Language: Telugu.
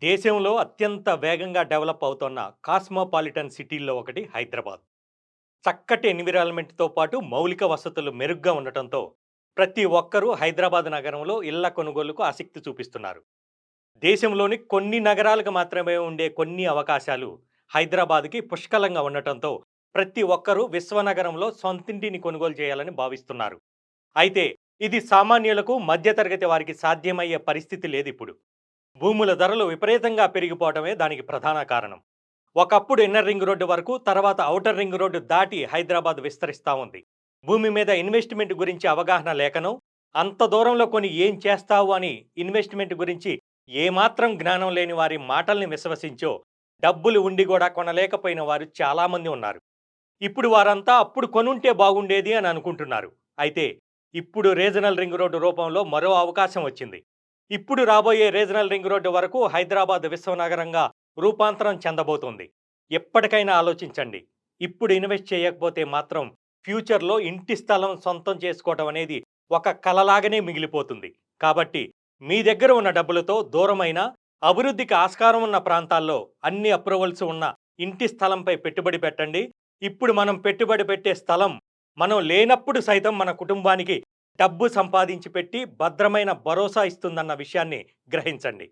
దేశంలో అత్యంత వేగంగా డెవలప్ అవుతున్న కాస్మోపాలిటన్ సిటీల్లో ఒకటి హైదరాబాద్. చక్కటి ఎన్విరాన్మెంట్‌తో పాటు మౌలిక వసతులు మెరుగ్గా ఉండటంతో ప్రతి ఒక్కరూ హైదరాబాద్ నగరంలో ఇళ్ల కొనుగోలుకు ఆసక్తి చూపిస్తున్నారు. దేశంలోని కొన్ని నగరాలకు మాత్రమే ఉండే కొన్ని అవకాశాలు హైదరాబాద్‌కి పుష్కలంగా ఉండటంతో ప్రతి ఒక్కరూ విశ్వనగరంలో సొంతింటిని కొనుగోలు చేయాలని భావిస్తున్నారు. అయితే ఇది సామాన్యులకు, మధ్యతరగతి వారికి సాధ్యమయ్యే పరిస్థితి లేదిప్పుడు. భూముల ధరలు విపరీతంగా పెరిగిపోవడమే దానికి ప్రధాన కారణం. ఒకప్పుడు ఇన్నర్ రింగ్ రోడ్డు వరకు, తర్వాత ఔటర్ రింగ్ రోడ్డు దాటి హైదరాబాద్ విస్తరిస్తా ఉంది. భూమి మీద ఇన్వెస్ట్‌మెంట్ గురించి అవగాహన లేకనో, అంత దూరంలో కొని ఏం చేస్తావు అని ఇన్వెస్ట్‌మెంట్ గురించి ఏమాత్రం జ్ఞానం లేని వారి మాటల్ని విశ్వసించో, డబ్బులు ఉండి గూడా కొనలేకపోయిన వారు చాలామంది ఉన్నారు. ఇప్పుడు వారంతా అప్పుడు కొనుంటే బాగుండేది అని అనుకుంటున్నారు. అయితే ఇప్పుడు రీజనల్ రింగ్ రోడ్డు రూపంలో మరో అవకాశం వచ్చింది. ఇప్పుడు రాబోయే రీజనల్ రింగ్ రోడ్డు వరకు హైదరాబాద్ విశ్వనగరంగా రూపాంతరం చెందబోతోంది. ఎప్పటికైనా ఆలోచించండి. ఇప్పుడు ఇన్వెస్ట్ చేయకపోతే మాత్రం ఫ్యూచర్‌లో ఇంటి స్థలం సొంతం చేసుకోవటం అనేది ఒక కలలాగానే మిగిలిపోతుంది. కాబట్టి మీ దగ్గర ఉన్న డబ్బులతో దూరమైన, అభివృద్ధికి ఆస్కారం ఉన్న ప్రాంతాల్లో అన్ని అప్రూవల్స్ ఉన్న ఇంటి స్థలంపై పెట్టుబడి పెట్టండి. ఇప్పుడు మనం పెట్టుబడి పెట్టే స్థలం మనం లేనప్పుడు సైతం మన కుటుంబానికి డబ్బు సంపాదించి పెట్టి భద్రమైన భరోసా ఇస్తుందన్న విషయాన్ని గ్రహించండి.